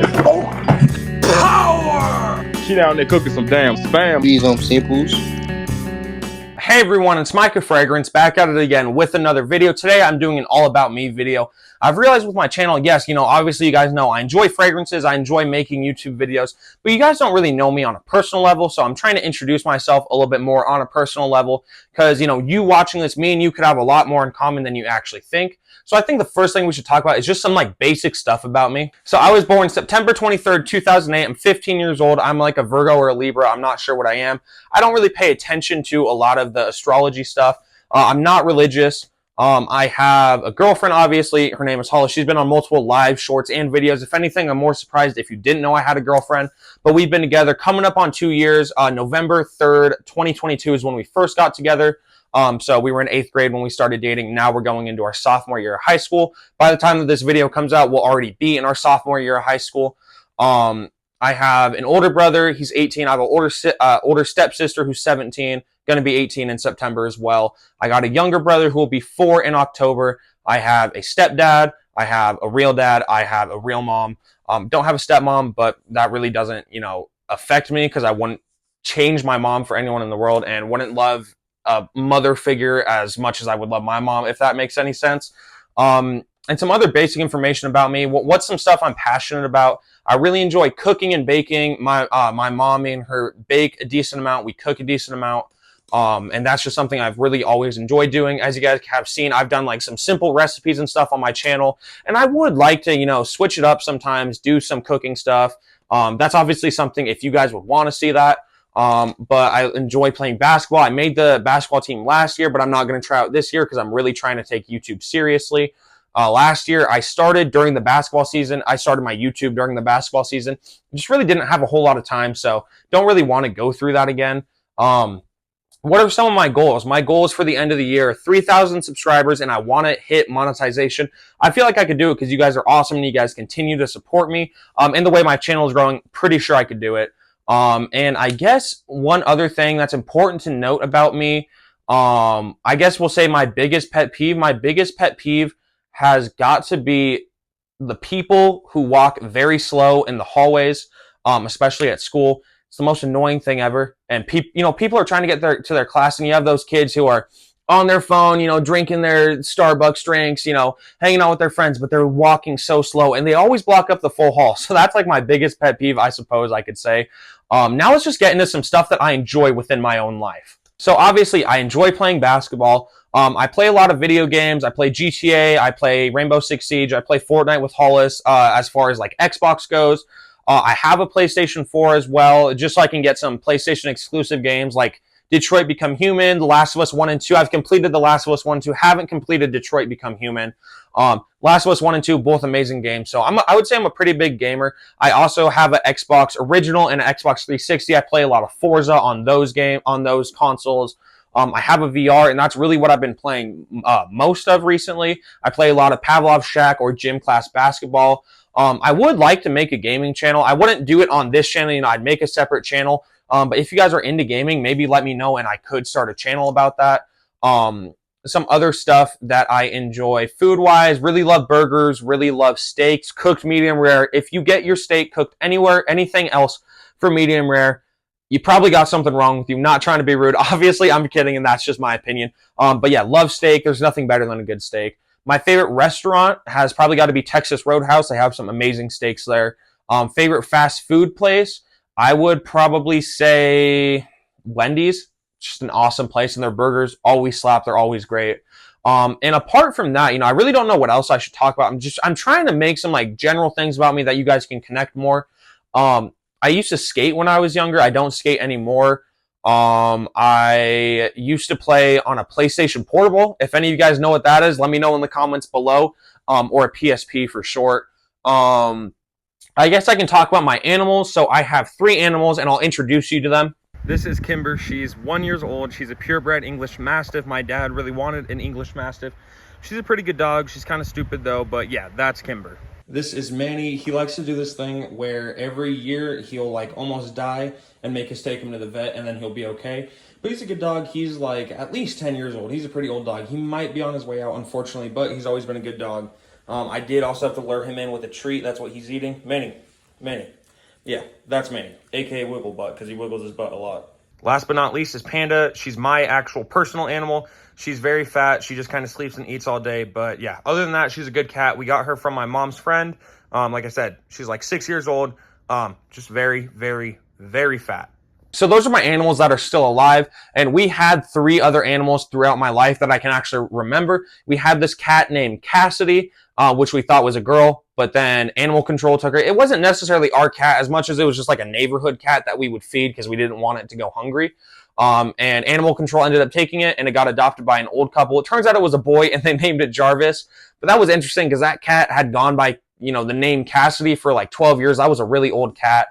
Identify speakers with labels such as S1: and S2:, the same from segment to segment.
S1: Power! She down there cooking some damn spam.
S2: These simples.
S3: Hey everyone, it's Mykah Fragrance back at it again with another video. Today I'm doing an all about me video. I've realized with my channel, yes, obviously you guys know I enjoy fragrances, I enjoy making YouTube videos, but you guys don't really know me on a personal level, so I'm trying to introduce myself a little bit more on a personal level because, you watching this, me and you could have a lot more in common than you actually think. So I think the first thing we should talk about is just some basic stuff about me. So I was born September 23rd, 2008. I'm 15 years old. I'm like a Virgo or a Libra. I'm not sure what I am. I don't really pay attention to a lot of the astrology stuff. I'm not religious. I have a girlfriend, obviously. Her name is Holly. She's been on multiple live shorts and videos. If anything, I'm more surprised if you didn't know I had a girlfriend. But we've been together coming up on 2 years. November 3rd, 2022 is when we first got together. So we were in 8th grade when we started dating. Now we're going into our sophomore year of high school. By the time that this video comes out, we'll already be in our sophomore year of high school. I have an older brother. He's 18. I have an older stepsister who's 17, going to be 18 in September as well. I got a younger brother who will be 4 in October. I have a stepdad. I have a real dad. I have a real mom. Don't have a stepmom, but that really doesn't, affect me because I wouldn't change my mom for anyone in the world and wouldn't love a mother figure as much as I would love my mom, if that makes any sense. And some other basic information about me. What's some stuff I'm passionate about? I really enjoy cooking and baking. My mom and her bake a decent amount. We cook a decent amount. And that's just something I've really always enjoyed doing. As you guys have seen, I've done like some simple recipes and stuff on my channel. And I would like to, switch it up sometimes, do some cooking stuff. That's obviously something if you guys would want to see that. But I enjoy playing basketball. I made the basketball team last year, but I'm not going to try out this year because I'm really trying to take YouTube seriously. Last year, I started during the basketball season. I started my YouTube during the basketball season. Just really didn't have a whole lot of time, so don't really want to go through that again. What are some of my goals? My goal is for the end of the year, 3,000 subscribers, and I want to hit monetization. I feel like I could do it because you guys are awesome and you guys continue to support me. And the way my channel is growing, pretty sure I could do it. And I guess one other thing that's important to note about me, I guess we'll say my biggest pet peeve. My biggest pet peeve has got to be the people who walk very slow in the hallways, especially at school. It's the most annoying thing ever. And people are trying to get to their class, and you have those kids who are on their phone, drinking their Starbucks drinks, hanging out with their friends, but they're walking so slow, and they always block up the full hall. So that's like my biggest pet peeve, I suppose I could say. Now let's just get into some stuff that I enjoy within my own life. So obviously, I enjoy playing basketball. I play a lot of video games. I play GTA. I play Rainbow Six Siege. I play Fortnite with Hollis as far as like Xbox goes. I have a PlayStation 4 as well, just so I can get some PlayStation exclusive games like Detroit Become Human, The Last of Us 1 and 2. I've completed The Last of Us 1 and 2. Haven't completed Detroit Become Human. Last of Us 1 and 2, both amazing games. So I would say I'm a pretty big gamer. I also have an Xbox original and an Xbox 360. I play a lot of Forza on those consoles. I have a VR, and that's really what I've been playing most of recently. I play a lot of Pavlov Shack or gym class basketball. I would like to make a gaming channel. I wouldn't do it on this channel. I'd make a separate channel. But if you guys are into gaming, maybe let me know, and I could start a channel about that. Some other stuff that I enjoy food-wise, really love burgers, really love steaks, cooked medium rare. If you get your steak cooked anywhere, anything else for medium rare, you probably got something wrong with you. Not trying to be rude. Obviously, I'm kidding, and that's just my opinion. But yeah, love steak. There's nothing better than a good steak. My favorite restaurant has probably got to be Texas Roadhouse. They have some amazing steaks there. Favorite fast food place, I would probably say Wendy's. Just an awesome place, and their burgers always slap. They're always great. And apart from that, I really don't know what else I should talk about. I'm trying to make some like general things about me that you guys can connect more. I used to skate when I was younger. I don't skate anymore. I used to play on a PlayStation Portable. If any of you guys know what that is, let me know in the comments below, or a PSP for short. I guess I can talk about my animals. So I have 3 animals, and I'll introduce you to them. This is Kimber. She's 1 year old. She's a purebred English Mastiff. My dad really wanted an English Mastiff. She's a pretty good dog. She's kind of stupid though, but yeah, that's Kimber. This is Manny. He likes to do this thing where every year he'll like almost die and make us take him to the vet, and then he'll be okay. But he's a good dog. He's like at least 10 years old. He's a pretty old dog. He might be on his way out, unfortunately, but he's always been a good dog. I did also have to lure him in with a treat. That's what he's eating. Manny, Manny. Yeah, that's Manny, aka Wiggle Butt, because he wiggles his butt a lot. Last but not least is Panda. She's my actual personal animal. She's very fat. She just kind of sleeps and eats all day. But yeah, other than that, she's a good cat. We got her from my mom's friend. Like I said, she's like 6 years old. Just very, very, very fat. So those are my animals that are still alive. And we had 3 other animals throughout my life that I can actually remember. We had this cat named Cassidy, which we thought was a girl, but then animal control took her. It wasn't necessarily our cat as much as it was just like a neighborhood cat that we would feed because we didn't want it to go hungry. And animal control ended up taking it, and it got adopted by an old couple. It turns out it was a boy, and they named it Jarvis. But that was interesting because that cat had gone by, you know, the name Cassidy for like 12 years. That was a really old cat.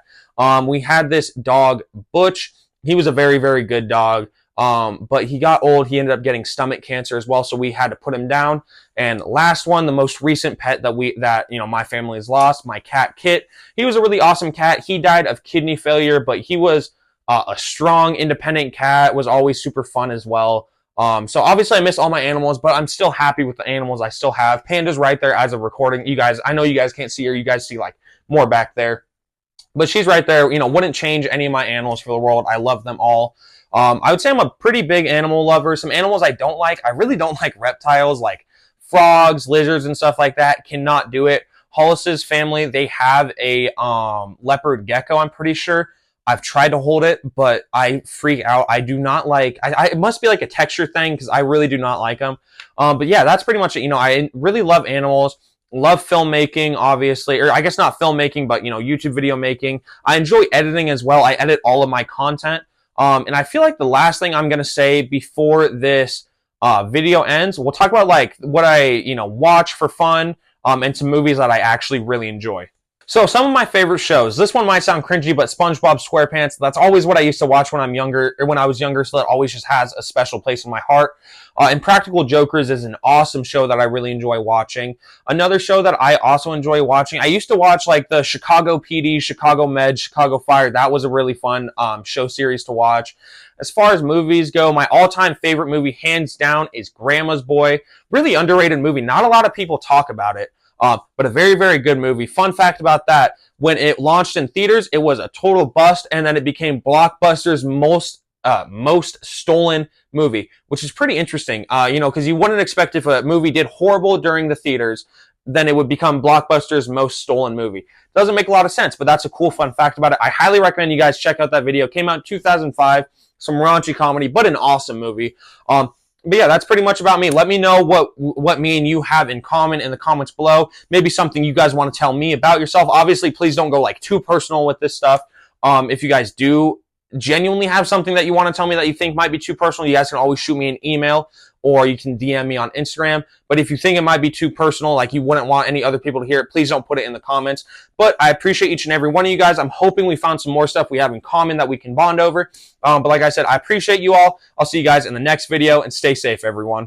S3: We had this dog, Butch. He was a very, very good dog. But he got old. He ended up getting stomach cancer as well, so we had to put him down. And last one, the most recent pet that you know my family has lost, my cat Kit. He was a really awesome cat. He died of kidney failure, but he was a strong, independent cat. Was always super fun as well. So obviously I miss all my animals, but I'm still happy with the animals I still have. Panda's right there as of recording. You guys, I know you guys can't see her. You guys see like more back there. But she's right there. You know, wouldn't change any of my animals for the world. I love them all. I would say I'm a pretty big animal lover. Some animals I don't like. I really don't like reptiles like frogs, lizards, and stuff like that. Cannot do it. Hollis's family, they have a leopard gecko, I'm pretty sure. I've tried to hold it, but I freak out. I do not like, it must be like a texture thing because I really do not like them. But yeah, that's pretty much it. You know, I really love animals. Love filmmaking, obviously, or I guess not filmmaking, but, you know, YouTube video making. I enjoy editing as well. I edit all of my content. And I feel like the last thing I'm going to say before this video ends, we'll talk about like what I, you know, watch for fun and some movies that I actually really enjoy. So some of my favorite shows. This one might sound cringy, but SpongeBob SquarePants, that's always what I used to watch when I'm younger, or when I was younger, so that always just has a special place in my heart. And Practical Jokers is an awesome show that I really enjoy watching. Another show that I also enjoy watching, I used to watch like the Chicago PD, Chicago Med, Chicago Fire. That was a really fun show series to watch. As far as movies go, my all-time favorite movie, hands down, is Grandma's Boy. Really underrated movie. Not a lot of people talk about it. But a very, very good movie. Fun fact about that, when it launched in theaters, it was a total bust, and then it became Blockbuster's most stolen movie, which is pretty interesting, you know, because you wouldn't expect if a movie did horrible during the theaters, then it would become Blockbuster's most stolen movie. Doesn't make a lot of sense, but that's a cool fun fact about it. I highly recommend you guys check out that video. It came out in 2005, some raunchy comedy, but an awesome movie. But yeah, that's pretty much about me. Let me know what me and you have in common in the comments below. Maybe something you guys want to tell me about yourself. Obviously, please don't go like too personal with this stuff. If you guys do genuinely have something that you want to tell me that you think might be too personal, you guys can always shoot me an email or you can DM me on Instagram. But if you think it might be too personal, like you wouldn't want any other people to hear it, please don't put it in the comments. But I appreciate each and every one of you guys. I'm hoping we found some more stuff we have in common that we can bond over. But like I said, I appreciate you all. I'll see you guys in the next video, and stay safe, everyone.